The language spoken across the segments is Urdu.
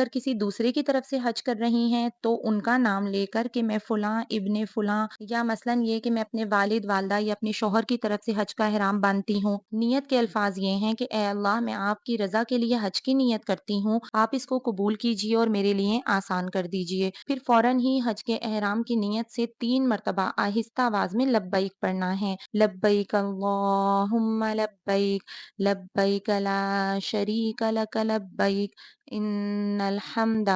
اگر کسی دوسرے کی طرف سے حج کر رہی ہیں تو ان کا نام لے کر کہ میں فلاں ابن فلاں، یا مثلاً یہ کہ میں اپنے والد والدہ یا اپنے شوہر کی طرف سے حج کا احرام باندھتی ہوں، نیت کے الفاظ یہ ہیں کہ اے اللہ میں آپ کی رضا کے لیے حج کی نیت کرتی ہوں، آپ اس کو قبول کیجیے اور میرے لیے آسان کر دیجیے۔ پھر فوراً ہی حج کے احرام کی نیت سے 3 مرتبہ آہستہ آواز میں لبیک پڑھنا ہے، لبیک اللہم لبیک، لبیک لا شریک لک لبیک، ان الحمد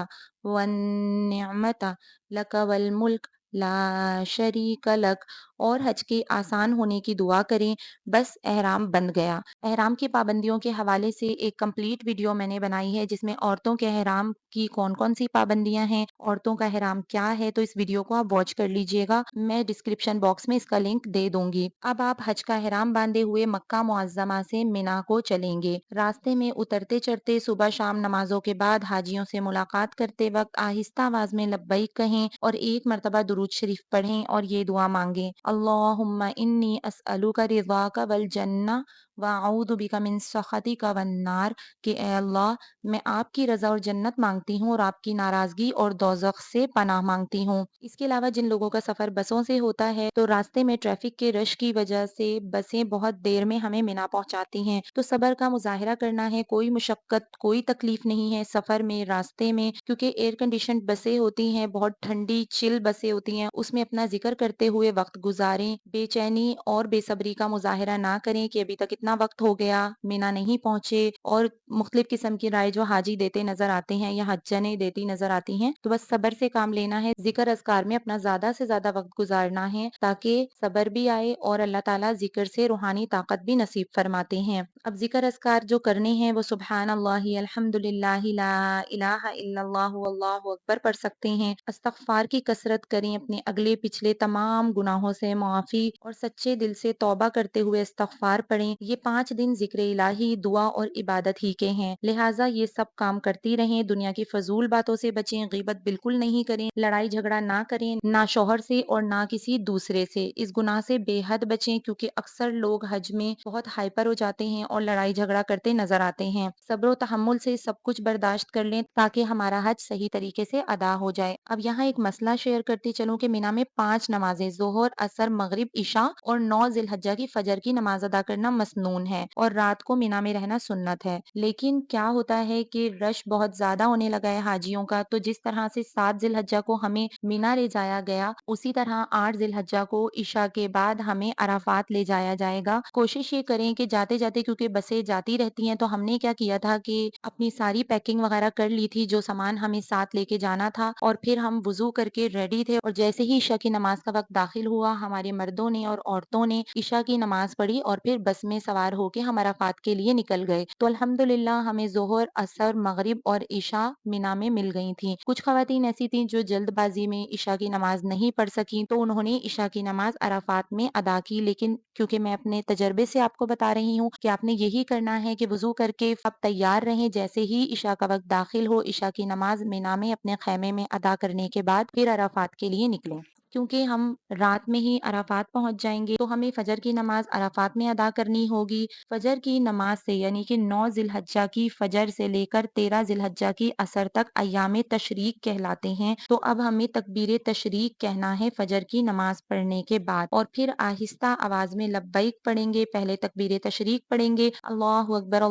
والنعمت لک والملک لا شریک لک، اور حج کے آسان ہونے کی دعا کریں، بس احرام بند گیا۔ احرام کی پابندیوں کے حوالے سے ایک کمپلیٹ ویڈیو میں نے بنائی ہے جس میں عورتوں کے احرام کی کون کون سی پابندیاں ہیں، عورتوں کا احرام کیا ہے، تو اس ویڈیو کو آپ واچ کر لیجئے گا، میں ڈسکرپشن باکس میں اس کا لنک دے دوں گی۔ اب آپ حج کا احرام باندھے ہوئے مکہ معظمہ سے منا کو چلیں گے۔ راستے میں اترتے چڑھتے صبح شام نمازوں کے بعد حاجیوں سے ملاقات کرتے وقت آہستہ آواز میں لبیک کہیں اور 1 مرتبہ درود شریف پڑھیں اور یہ دعا مانگیں، اللہم انی اسألک رضاک والجنہ واعوذ بک من سخطک والنار، کہ اے اللہ میں آپ کی رضا اور جنت مانگتی ہوں اور آپ کی ناراضگی اور دوزخ سے پناہ مانگتی ہوں۔ اس کے علاوہ جن لوگوں کا سفر بسوں سے ہوتا ہے تو راستے میں ٹریفک کے رش کی وجہ سے بسیں بہت دیر میں ہمیں منا پہنچاتی ہیں، تو صبر کا مظاہرہ کرنا ہے، کوئی مشقت کوئی تکلیف نہیں ہے سفر میں، راستے میں، کیونکہ ایئر کنڈیشن بسیں ہوتی ہیں، بہت ٹھنڈی چل بسیں ہوتی ہیں، اس میں اپنا ذکر کرتے ہوئے وقت گزاریں، بے چینی اور بے صبری کا مظاہرہ نہ کریں کہ ابھی تک اتنا وقت ہو گیا مینا نہیں پہنچے، اور مختلف قسم کی رائے جو حاجی دیتے نظر آتے ہیں یا حجانے دیتی نظر آتی ہیں، تو بس صبر سے کام لینا ہے، ذکر اذکار میں اپنا زیادہ سے زیادہ وقت گزارنا ہے تاکہ صبر بھی آئے اور اللہ تعالیٰ ذکر سے روحانی طاقت بھی نصیب فرماتے ہیں۔ اب ذکر اذکار جو کرنے ہیں وہ سبحان اللہ، الحمد للہ، لا الہ الا اللہ، اللہ اکبر پڑھ سکتے ہیں، استغفار کی کثرت کریں، اپنے اگلے پچھلے تمام گناہوں سے معافی اور سچے دل سے توبہ کرتے ہوئے استغفار پڑھیں۔ یہ 5 دن ذکر الہی، دعا اور عبادت ہی کے ہیں، لہٰذا یہ سب کام کرتی رہیں، دنیا کی فضول باتوں سے بچیں، غیبت بالکل نہیں کریں، لڑائی جھگڑا نہ کریں، نہ شوہر سے اور نہ کسی دوسرے سے، اس گناہ سے بے حد بچیں کیونکہ اکثر لوگ حج میں بہت ہائپر ہو جاتے ہیں اور لڑائی جھگڑا کرتے نظر آتے ہیں۔ صبر و تحمل سے سب کچھ برداشت کر لیں تاکہ ہمارا حج صحیح طریقے سے ادا ہو جائے۔ اب یہاں ایک مسئلہ شیئر کرتی چلوں کہ مینا میں 5 نمازیں ظہر، عصر، مغرب، عشاء اور 9 ذی الحجہ کی فجر کی نماز ادا کرنا مسنون ہے اور رات کو مینا میں رہنا سنت ہے، لیکن کیا ہوتا ہے کہ رش بہت زیادہ ہونے لگا ہے حاجیوں کا، تو جس طرح سے 7 ذی الحجہ کو ہمیں مینا لے جایا گیا اسی طرح 8 ذی الحجہ کو عشاء کے بعد ہمیں عرفات لے جایا جائے گا۔ کوشش یہ کریں کہ جاتے جاتے، کیونکہ بسیں جاتی رہتی ہیں، تو ہم نے کیا کیا تھا کہ اپنی ساری پیکنگ وغیرہ کر لی تھی، جو سامان ہمیں ساتھ لے کے جانا تھا، اور پھر ہم وضو کر کے ریڈی تھے، اور جیسے ہی عشاء کی نماز کا وقت داخل ہوا ہمارے مردوں نے اور عورتوں نے عشاء کی نماز پڑھی اور پھر بس میں سوار ہو کے ہم عرفات کے لیے نکل گئے۔ تو الحمدللہ ہمیں ظہر، عصر، مغرب اور عشاء مینا میں مل گئی تھیں۔ کچھ خواتین ایسی تھیں جو جلد بازی میں عشاء کی نماز نہیں پڑھ سکیں تو انہوں نے عشاء کی نماز عرفات میں ادا کی، لیکن کیونکہ میں اپنے تجربے سے آپ کو بتا رہی ہوں کہ آپ نے یہی کرنا ہے کہ وضو کر کے آپ تیار رہیں، جیسے ہی عشاء کا وقت داخل ہو عشاء کی نماز مینا میں اپنے خیمے میں ادا کرنے کے بعد پھر عرفات کے لیے نکلیں، کیونکہ ہم رات میں ہی عرفات پہنچ جائیں گے تو ہمیں فجر کی نماز عرفات میں ادا کرنی ہوگی۔ فجر کی نماز سے یعنی کہ 9 ذی الحجہ کی فجر سے لے کر 13 ذی الحجہ کی عصر تک ایام تشریق کہلاتے ہیں، تو اب ہمیں تکبیر تشریق کہنا ہے فجر کی نماز پڑھنے کے بعد، اور پھر آہستہ آواز میں لبیک پڑھیں گے، پہلے تکبیر تشریق پڑھیں گے، اللہ اکبر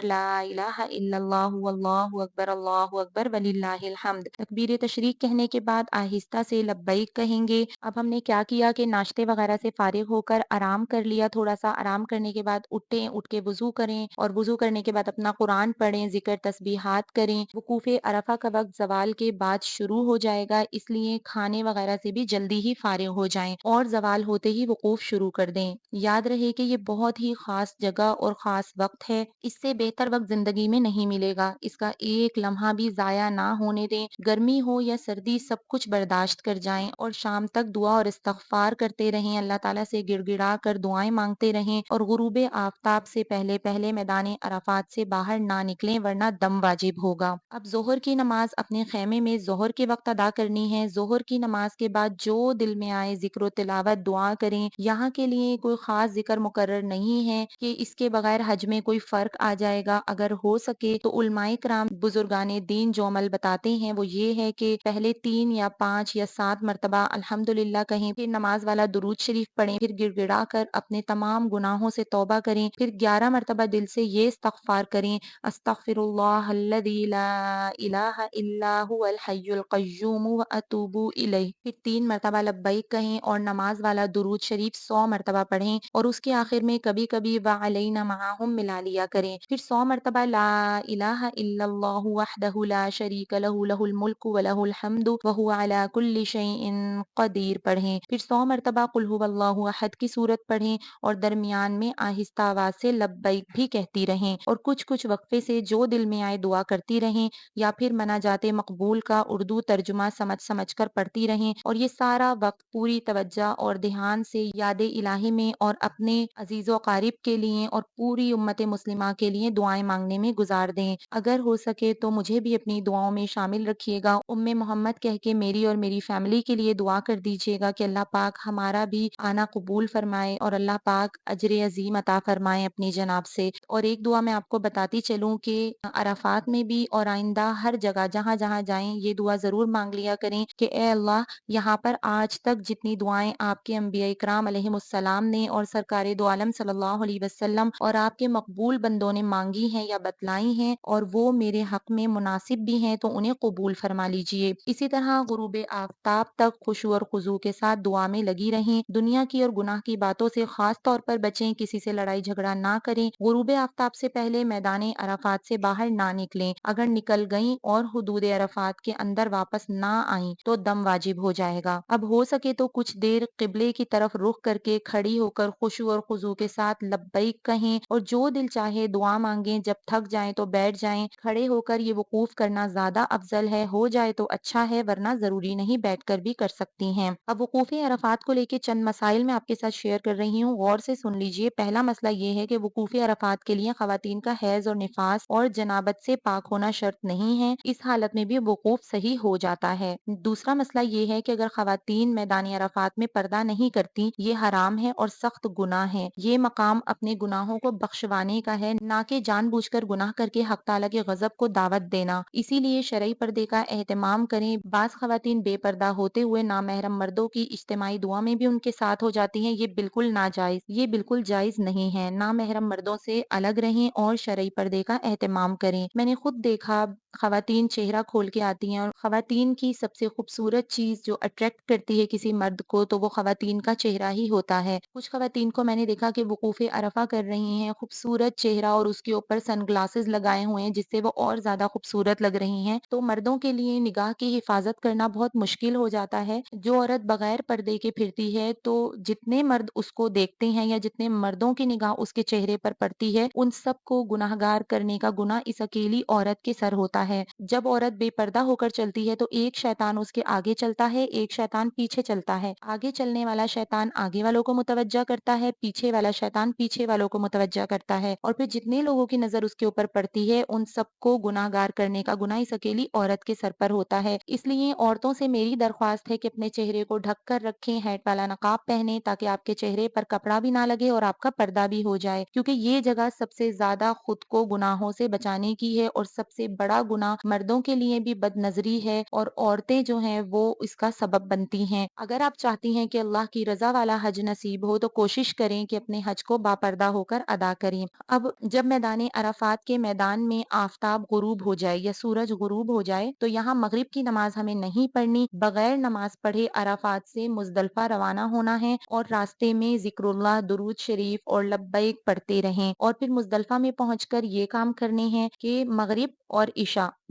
لا الہ الا اللہ واللہ اکبر وللہ الحمد، تکبیر تشریق کہنے کے بعد آہستہ سے لبیک کہیں گے۔ اب ہم نے کیا کیا کہ ناشتے وغیرہ سے فارغ ہو کر آرام کر لیا، تھوڑا سا آرام کرنے کے بعد اٹھیں، اٹھ کے وضو کریں اور وضو کرنے کے بعد اپنا قرآن پڑھیں، ذکر تسبیحات کریں۔ وقوف عرفہ کا وقت زوال کے بعد شروع ہو جائے گا، اس لیے کھانے وغیرہ سے بھی جلدی ہی فارغ ہو جائیں اور زوال ہوتے ہی وقوف شروع کر دیں۔ یاد رہے کہ یہ بہت ہی خاص جگہ اور خاص وقت ہے، اس سے بہتر وقت زندگی میں نہیں ملے گا، اس کا ایک لمحہ بھی ضائع نہ ہونے دیں، گرمی ہو یا سردی سب کچھ برداشت کر جائیں اور شام تک دعا اور استغفار کرتے رہیں، اللہ تعالیٰ سے گڑ گڑا کر دعائیں مانگتے رہیں اور غروب آفتاب سے پہلے پہلے میدان عرفات سے باہر نہ نکلیں ورنہ دم واجب ہوگا۔ اب ظہر کی نماز اپنے خیمے میں ظہر کے وقت ادا کرنی ہے۔ ظہر کی نماز کے بعد جو دل میں آئے ذکر و تلاوت دعا کریں۔ یہاں کے لیے کوئی خاص ذکر مقرر نہیں ہے کہ اس کے بغیر حج میں کوئی فرق آ جائے گا۔ اگر ہو سکے تو علماء کرام بزرگان دین جو عمل بتاتے ہیں وہ یہ ہے کہ پہلے 3 یا 5 یا 7 مرتبہ الحمدللہ کہیں، پھر نماز والا درود شریف پڑھیں، پھر گڑ گڑا کر اپنے تمام گناہوں سے توبہ کریں، پھر 11 مرتبہ دل سے یہ استغفار کریں، استغفر اللہ الذی لا الہ الا هو الحی القیوم واتوب الیہ، پھر 3 مرتبہ لبیک کہیں اور نماز والا درود شریف 100 مرتبہ پڑھیں اور اس کے آخر میں کبھی کبھی وعلینا معہم ملا لیا کریں، پھر 100 مرتبہ لا الہ الا اللہ وحدہ لا شریک لہ لہ الملک ولہ الحمد وہو علی کل شیء قدیر پڑھیں، پھر 100 مرتبہ قل ھو اللہ احد کی سورت پڑھیں اور درمیان میں آہستہ آواز سے لبیک بھی کہتی رہیں اور کچھ وقفے سے جو دل میں آئے دعا کرتی رہیں یا پھر مناجات مقبول کا اردو ترجمہ سمجھ کر پڑھتی رہیں اور یہ سارا وقت پوری توجہ اور دھیان سے یاد الہی میں اور اپنے عزیز و اقارب کے لیے اور پوری امت مسلمہ کے لیے دعائیں مانگنے میں گزار دیں۔ اگر ہو سکے تو مجھے بھی اپنی دعاؤں میں شامل رکھیے گا، محمد کہہ کے میری اور میری فیملی کے لیے دعا کر دیجیے گا کہ اللہ پاک ہمارا بھی آنا قبول فرمائے اور اللہ پاک اجر عظیم عطا فرمائے اپنی جناب سے۔ اور ایک دعا میں آپ کو بتاتی چلوں کہ عرفات میں بھی اور آئندہ ہر جگہ جہاں جہاں جائیں یہ دعا ضرور مانگ لیا کریں کہ اے اللہ، یہاں پر آج تک جتنی دعائیں آپ کے انبیاء اکرام علیہم السلام نے اور سرکار دو عالم صلی اللہ علیہ وسلم اور آپ کے مقبول بندوں نے مانگی ہیں یا بتلائی ہیں اور وہ میرے حق میں مناسب بھی ہیں تو انہیں قبول فرما لیجئے۔ اسی طرح غروب آفتاب تک خشوع اور خضوع کے ساتھ دعا میں لگی رہیں، دنیا کی اور گناہ کی باتوں سے خاص طور پر بچیں، کسی سے لڑائی جھگڑا نہ کریں، غروب آفتاب سے پہلے میدان عرفات سے باہر نہ نکلیں، اگر نکل گئیں اور حدود عرفات کے اندر واپس نہ آئیں تو دم واجب ہو جائے گا۔ اب ہو سکے تو کچھ دیر قبلے کی طرف رخ کر کے کھڑی ہو کر خشوع اور خضوع کے ساتھ لبیک کہیں اور جو دل چاہے دعا مانگیں، جب تھک جائیں تو بیٹھ جائیں، کھڑے ہو کر یہ وقوف کرنا زیادہ افضل ہے، ہو جائے تو اچھا ہے ورنہ ضروری نہیں، بیٹھ کر بھی کر سکتی ہیں۔ اب وقوف عرفات کو لے کے چند مسائل میں آپ کے ساتھ شیئر کر رہی ہوں، غور سے سن لیجئے۔ پہلا مسئلہ یہ ہے کہ وقوف عرفات کے لیے خواتین کا حیض اور نفاس اور جنابت سے پاک ہونا شرط نہیں ہے، اس حالت میں بھی وقوف صحیح ہو جاتا ہے۔ دوسرا مسئلہ یہ ہے کہ اگر خواتین میدان عرفات میں پردہ نہیں کرتی، یہ حرام ہے اور سخت گناہ ہے، یہ مقام اپنے گناہوں کو بخشوانے کا ہے، نہ کہ جان بوجھ کر گناہ کر کے حق تعالیٰ کے غضب کو دعوت دینا، اسی لیے شرعی پردے کا اہتمام کریں۔ بعض خواتین بے پردہ ہوتے ہوئے نامحرم مردوں کی اجتماعی دعا میں بھی ان کے ساتھ ہو جاتی ہیں، یہ بالکل ناجائز، یہ بالکل جائز نہیں ہے۔ نامحرم مردوں سے الگ رہیں اور شرعی پردے کا اہتمام کریں۔ میں نے خود دیکھا خواتین چہرہ کھول کے آتی ہیں اور خواتین کی سب سے خوبصورت چیز جو اٹریکٹ کرتی ہے کسی مرد کو تو وہ خواتین کا چہرہ ہی ہوتا ہے۔ کچھ خواتین کو میں نے دیکھا کہ وقوف عرفہ کر رہی ہیں، خوبصورت چہرہ اور اس کے اوپر سن گلاسز لگائے ہوئے ہیں جس سے وہ اور زیادہ خوبصورت لگ رہی ہیں، تو مردوں کے لیے نگاہ کی حفاظت کرنا بہت مشکل ہو جاتا ہے۔ جو عورت بغیر پردے کے پھرتی ہے تو جتنے مرد اس کو دیکھتے ہیں یا جتنے مردوں کی نگاہ اس کے چہرے پر پڑتی ہے ان سب کو گناہگار کرنے کا گناہ اس اکیلی عورت کے سر ہوتا ہے۔ جب عورت بے پردہ ہو کر چلتی ہے تو ایک شیطان اس کے آگے چلتا ہے، ایک شیطان پیچھے چلتا ہے، آگے چلنے والا شیطان آگے والوں کو متوجہ کرتا ہے، پیچھے والا شیطان پیچھے والوں کو متوجہ کرتا ہے اور پھر جتنے لوگوں کی نظر اس کے اوپر پڑتی ہے ان سب کو گناہگار کرنے کا گناہ اس اکیلی عورت کے سر پر ہوتا ہے۔ اس لیے عورتوں سے میری درخواست ہے کہ اپنے چہرے کو ڈھک کر رکھیں، ہیٹ والا نقاب پہنیں تاکہ آپ کے چہرے پر کپڑا بھی نہ لگے اور آپ کا پردہ بھی ہو جائے، کیونکہ یہ جگہ سب سے زیادہ خود کو گناہوں سے بچانے کی ہے اور سب سے بڑا گناہ مردوں کے لیے بھی بد نظری ہے اور عورتیں جو ہیں وہ اس کا سبب بنتی ہیں۔ اگر آپ چاہتی ہیں کہ اللہ کی رضا والا حج نصیب ہو تو کوشش کریں کہ اپنے حج کو باپردہ ہو کر ادا کریں۔ اب جب میدان عرفات کے میدان میں آفتاب غروب ہو جائے یا سورج غروب ہو جائے تو یہاں مغرب کی نماز ہمیں نہیں پڑھنی، بغیر نماز پڑھے عرفات سے مزدلفہ روانہ ہونا ہے اور راستے میں ذکر اللہ، درود شریف اور لبیک پڑھتے رہیں اور پھر مزدلفہ میں پہنچ کر یہ کام کرنے ہیں کہ مغرب اور عشاء عشاء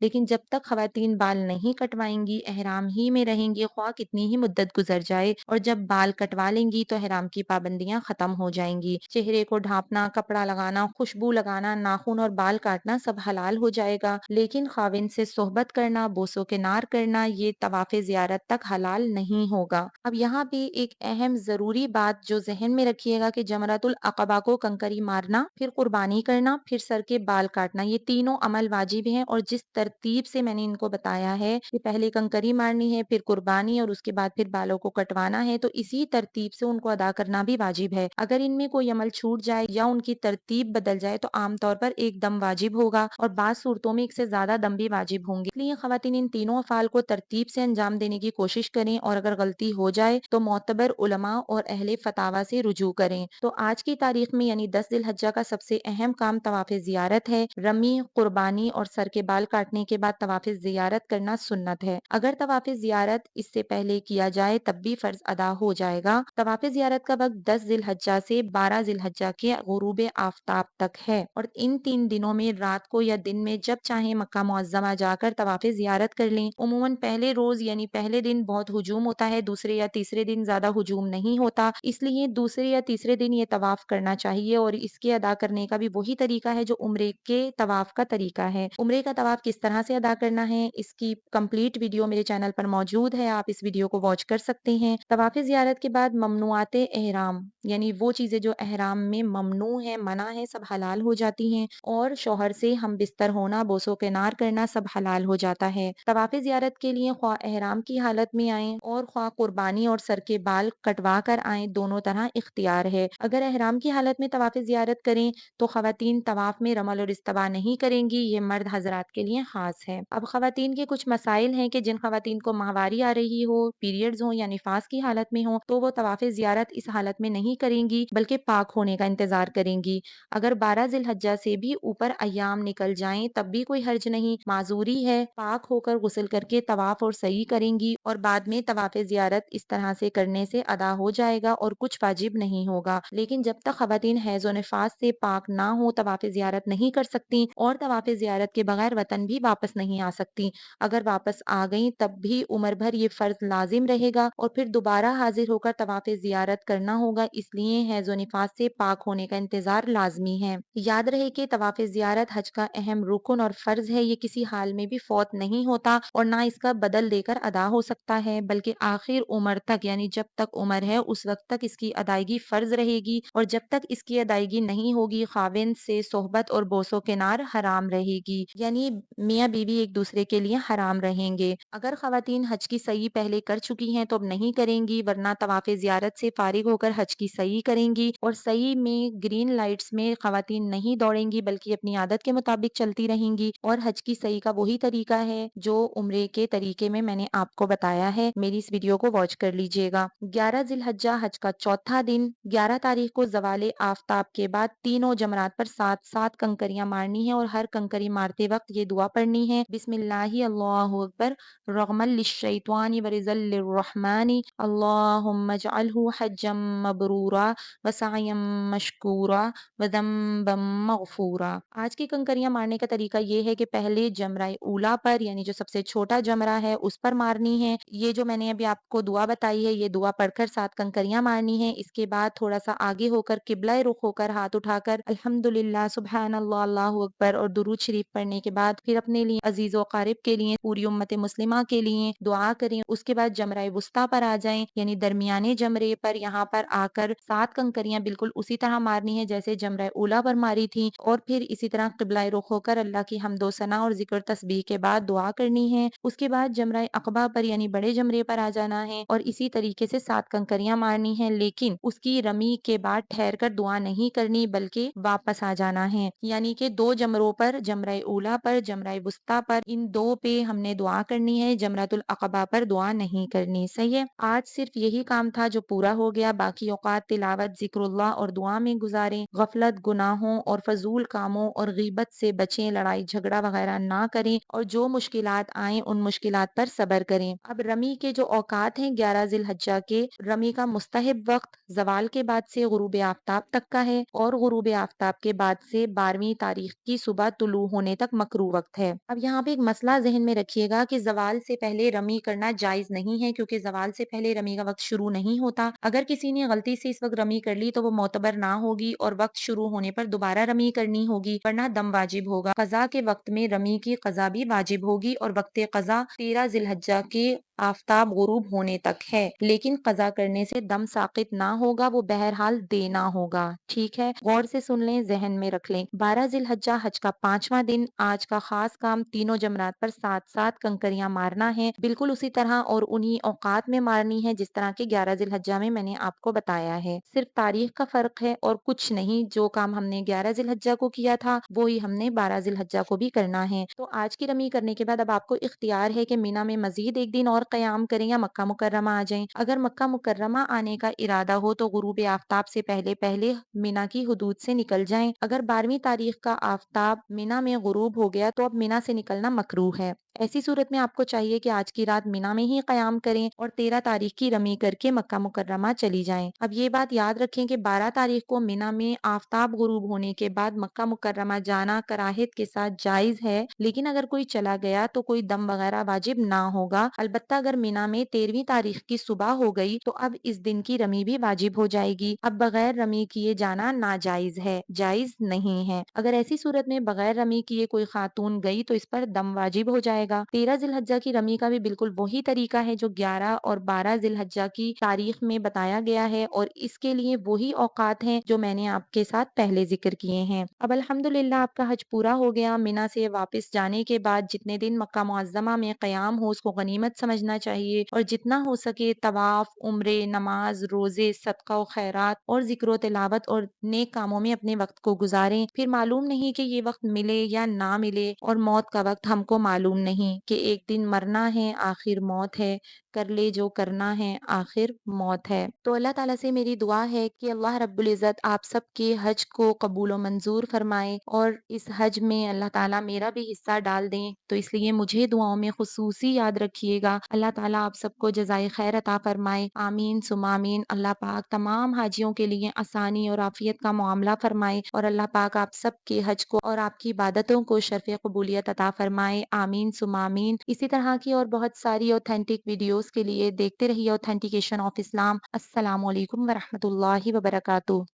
لیکن جب تک خواتین بال نہیں کٹوائیں گی، احرام ہی میں رہیں گی، خواہ کتنی ہی مدت گزر جائے، اور جب بال کٹوا لیں گی تو احرام کی پابندیاں ختم ہو جائیں گی۔ چہرے کو ڈھانپنا، کپڑا لگانا، خوشبو لگانا، ناخن اور بال کاٹنا سب حلال ہو جائے گا، لیکن خاوند سے صحبت کرنا، بوسو کنار کرنا، یہ طواف زیارت تک حلال نہیں ہوگا۔ اب یہاں پہ ایک اہم ضروری بات جو ذہن میں رکھیے گا کہ جمرۃ العقبہ کو کنکری مارنا، پھر قربانی کرنا، پھر سر کے بال کاٹنا، یہ تینوں عمل واجب ہیں، اور جس ترتیب سے میں نے ان کو بتایا ہے کہ پہلے کنکری مارنی ہے، پھر قربانی، اور اس کے بعد پھر بالوں کو کٹوانا ہے، تو اسی ترتیب سے ان کو ادا کرنا بھی واجب ہے۔ اگر ان میں کوئی عمل چھوٹ جائے یا ان کی ترتیب بدل جائے تو عام طور پر ایک دم واجب ہوگا، اور بعض صورتوں میں ایک سے زیادہ دم بھی واجب ہوں گے۔ اس لیے خواتین ان تینوں افعال کو ترتیب سے انجام دینے کی کوشش کریں، اور اگر غلطی ہو جائے تو معتبر علماء اور اہل فتاوی سے رجوع کریں۔ تو آج کی تاریخ میں یعنی 10 ذی الحجہ کا سب سے اہم کام طواف زیارت ہے۔ رمی، قربانی اور سر کے بال کاٹنے کے بعد طواف زیارت کرنا سنت ہے۔ اگر طواف زیارت اس سے پہلے کیا جائے تب بھی فرض ادا ہو جائے گا۔ طواف زیارت کا وقت 10 ذی الحجہ سے 12 ذی الحجہ کے غروب آفتاب تک ہے، اور ان 3 دنوں میں رات کو یا دن میں جب چاہیں مکہ معظمہ جا کر طواف زیارت کر لیں۔ عموماً پہلے روز یعنی پہلے دن بہت ہجوم ہوتا ہے، دوسرے یا تیسرے دن زیادہ ہجوم نہیں ہوتا، اس لیے دوسرے یا تیسرے دن یہ طواف کرنا چاہیے، اور اس کے ادا کرنے کا بھی وہی طریقہ ہے جو عمرے کے طواف کا طریقہ ہے۔ عمرے کا طواف کس طرح سے ادا کرنا ہے، اس کی کمپلیٹ ویڈیو میرے چینل پر موجود ہے، آپ اس ویڈیو کو واچ کر سکتے ہیں۔ طواف زیارت کے بعد ممنوعات احرام یعنی وہ چیزیں جو احرام میں ممنوع ہیں، منع ہے، سب حلال ہو جاتی ہیں، اور شوہر سے ہم بستر ہونا، بوسو کنار کرنا سب حلال ہو جاتا ہے۔ طواف زیارت کے لیے خواہ احرام کی حالت میں آئیں اور خواہ قربانی اور سر کے بال کٹوا کر آئیں، دونوں طرح اختیار ہے۔ اگر احرام کی حالت میں طواف زیارت کریں تو خواتین طواف میں رمل اور استوا نہیں کریں گی، یہ مرد حضرات کے لیے خاص ہے۔ اب خواتین کے کچھ مسائل ہیں کہ جن خواتین کو ماہواری آ رہی ہو، پیریڈز ہوں یا نفاس کی حالت میں ہوں، تو وہ طواف زیارت اس حالت میں نہیں کریں گی بلکہ پاک ہونے کا انتظار کریں گی۔ اگر 12 ذی الحجہ سے بھی اوپر ایام نکل جائیں تب بھی کوئی حرج نہیں، معذوری ہے، پاک ہو کر غسل کر کے طواف اور سعی کریں گی، اور بعد میں طواف زیارت اس طرح سے کرنے سے ادا ہو جائے گا اور کچھ واجب نہیں ہوگا۔ لیکن جب تک خواتین حیض و نفاس سے پاک نہ ہو طواف زیارت نہیں کر سکتی، اور طواف زیارت کے بغیر وطن بھی واپس نہیں آ سکتی۔ اگر واپس آ گئیں تب بھی عمر بھر یہ فرض لازم رہے گا، اور پھر دوبارہ حاضر ہو کر طواف زیارت کرنا ہوگا، اس لیے حیض و نفاس سے پاک ہونے کا انتظار لازمی ہے۔ یاد رہے کہ طواف زیارت حج کا اہم رکن اور فرض ہے، یہ کسی حال میں بھی فوت نہیں ہوتا اور نہ اس کا بدل دے کر ادا ہو سکتا ہے، بلکہ آخر عمر تک یعنی جب تک عمر ہے اس وقت تک اس کی ادائیگی فرض رہے گی، اور جب تک اس کی ادائیگی نہیں ہوگی خاوند سے صحبت اور بوسو کنار حرام رہے گی، یعنی میاں بیوی ایک دوسرے کے لیے حرام رہیں گے۔ اگر خواتین حج کی سعی پہلے کر چکی ہیں تو اب نہیں کریں گی، ورنہ طواف زیارت سے فارغ ہو کر حج کی سعی کریں گی، اور سعی میں گرین لائٹس میں خواتین نہیں دوڑیں گی بلکہ اپنی عادت کے مطابق چلتی رہیں گی، اور حج کی سعی کا وہی طریقہ ہے جو عمرے کے طریقے میں نے آپ کو بتایا ہے۔ میری اس ویڈیو کو واچ کر لیجئے گا۔ 11 ذی الحجہ حج کا چوتھا دن، 11 تاریخ کو زوال آفتاب کے بعد تینوں جمرات پر 7 کنکریاں مارنی ہیں، اور ہر کنکری مارتے وقت یہ دعا پڑھنی ہے: بسم اللہ اللہ اکبر، رغما للشیطان ورضا للرحمن، اللہم اجعلہ حجا مبرورا وسعیا مشکورا وذنبا مغفورا۔ آج کی کنکریاں مارنے کا طریقہ یہ ہے کہ پہلے جمرہ اولا پر یعنی جو سب سے چھوٹا جمرہ ہے اس پر مارنی ہے، یہ جو میں نے ابھی آپ کو دعا بتائی ہے یہ دعا پڑھ کر 7 کنکریاں مارنی ہے۔ اس کے بعد تھوڑا سا آگے ہو کر قبلہ رخ ہو کر ہاتھ اٹھا کر الحمدللہ، سبحان اللہ، اللہ اکبر اور درود شریف پڑھنے کے بعد پھر اپنے لیے، عزیز و اقارب کے لیے، پوری امت مسلمہ کے لیے دعا کریں۔ اس کے بعد جمرہ وسطیٰ پر آ جائیں یعنی درمیانے جمرے پر، یہاں پر آ کر 7 کنکریاں بالکل اسی طرح مارنی ہے جیسے جمرہ اولا پر ماری تھی، اور پھر اسی طرح قبلہ رخ ہو کر اللہ کی حمد و ثنا اور ذکر تسبیح کے بعد دعا کرنی ہے۔ اس کے بعد جمرہ عقبہ پر یعنی بڑے جمرے پر آ جانا ہے اور اسی طریقے سے 7 کنکریاں مارنی ہیں، لیکن اس کی رمی کے بعد ٹھہر کر دعا نہیں کرنی بلکہ واپس آ جانا ہے، یعنی کہ 2 جمروں پر، جمرہ اولا پر، جمرہ وسطیٰ پر، ان 2 پہ ہم نے دعا کرنی ہے، جمرۃ العقبہ پر دعا نہیں کرنی۔ صحیح ہے، آج صرف یہی کام تھا جو پورا ہو گیا، باقی اوقات تلاوت، ذکر اللہ اور دعا میں گزاریں، غفلت، گناہوں اور فضول کاموں اور غیبت سے بچیں، لڑائی جھگڑا وغیرہ نہ کریں، اور جو مشکلات آئیں ان مشکلات پر صبر کریں۔ اب رمی کے جو اوقات ہیں 11 ذی الحجہ کے، رمی کا مستحب وقت زوال کے بعد سے غروب آفتاب تک کا ہے، اور غروب آفتاب کے بعد سے 12ویں تاریخ کی صبح طلوع ہونے تک مکروہ وقت ہے۔ اب یہاں پہ ایک مسئلہ ذہن میں رکھیے گا کہ زوال سے پہلے رمی کرنا جائز نہیں ہے، کیونکہ زوال سے پہلے رمی کا وقت شروع نہیں ہوتا۔ اگر کسی نے غلطی سے اس وقت رمی کر لی تو وہ معتبر نہ ہوگی اور وقت شروع ہونے پر دوبارہ رمی کرنی ہوگی، ورنہ دم واجب ہوگا۔ قضا کے وقت میں رمی کی قضا بھی واجب ہوگی اور وقت قضا 13 ذی الحجہ کے آفتاب غروب ہونے تک ہے، لیکن قضا کرنے سے دم ساقط نہ ہوگا، وہ بہرحال دینا ہوگا۔ ٹھیک ہے، غور سے سن لیں، ذہن میں رکھ لیں۔ 12 ذی الحجہ حج کا 5واں دن، آج کا خاص کام تینوں جمرات پر ساتھ ساتھ کنکریاں مارنا ہے، بالکل اسی طرح اور انہی اوقات میں مارنی ہے جس طرح کہ 11 ذی الحجہ میں نے آپ کو بتایا ہے۔ صرف تاریخ کا فرق ہے اور کچھ نہیں، جو کام ہم نے 11 ذی الحجہ کو کیا تھا وہی ہم نے 12 ذی الحجہ کو بھی کرنا ہے۔ تو آج کی رمی کرنے کے بعد اب آپ کو اختیار ہے کہ مینا میں مزید ایک دن اور قیام کریں یا مکہ مکرمہ آ جائیں۔ اگر مکہ مکرمہ آنے کا ارادہ ہو تو غروب آفتاب سے پہلے پہلے مینا کی حدود سے نکل جائیں۔ اگر 12ویں تاریخ کا آفتاب مینا میں غروب ہو گیا تو اب مینا سے نکلنا مکروہ ہے۔ ایسی صورت میں آپ کو چاہیے کہ آج کی رات مینا میں ہی قیام کریں اور 13 تاریخ کی رمی کر کے مکہ مکرمہ چلی جائیں۔ اب یہ بات یاد رکھیں کہ 12 تاریخ کو مینا میں آفتاب غروب ہونے کے بعد مکہ مکرمہ جانا کراہت کے ساتھ جائز ہے، لیکن اگر کوئی چلا گیا تو کوئی دم وغیرہ واجب نہ ہوگا۔ البتہ اگر مینا میں 13ویں تاریخ کی صبح ہو گئی تو اب اس دن کی رمی بھی واجب ہو جائے گی۔ اب بغیر رمی کیے جانا ناجائز ہے، جائز نہیں ہے۔ اگر ایسی صورت میں بغیر رمی کیے کوئی خاتون گئی تو اس پر دم واجب ہو جائے گا۔ 13 ذی الحجہ کی رمی کا بھی بالکل وہی طریقہ ہے جو 11 اور 12 ذی الحجہ کی تاریخ میں بتایا گیا ہے اور اس کے لیے وہی اوقات ہیں جو میں نے آپ کے ساتھ پہلے ذکر کیے ہیں۔ اب الحمدللہ آپ کا حج پورا ہو گیا۔ مینا سے واپس جانے کے بعد جتنے دن مکہ معظمہ میں قیام ہو اس کو غنیمت سمجھنا چاہیے اور جتنا ہو سکے طواف، عمرے، نماز، روزے، صدقہ و خیرات اور ذکر و تلاوت اور نیک کاموں میں اپنے وقت کو گزاریں۔ پھر معلوم نہیں کہ یہ وقت ملے یا نہ ملے، اور موت کا وقت ہم کو معلوم نہیں کہ ایک دن مرنا ہے آخر موت ہے، کر لے جو کرنا ہے آخر موت ہے۔ تو اللہ تعالیٰ سے میری دعا ہے کہ اللہ رب العزت آپ سب کے حج کو قبول و منظور فرمائے اور اس حج میں اللہ تعالیٰ میرا بھی حصہ ڈال دیں، تو اس لیے مجھے دعاؤں میں خصوصی یاد رکھیے گا۔ اللہ تعالیٰ آپ سب کو جزائے خیر عطا فرمائے، آمین ثم آمین۔ اللہ پاک تمام حاجیوں کے لیے آسانی اور عافیت کا معاملہ فرمائے اور اللہ پاک آپ سب کے حج کو اور آپ کی عبادتوں کو شرف قبولیت عطا فرمائے، آمین ثم آمین۔ اسی طرح کی اور بہت ساری اوتھینٹک ویڈیوز کے لیے دیکھتے رہیے اوتھینٹیکیشن آف اسلام۔ السلام علیکم ورحمۃ اللہ وبرکاتہ۔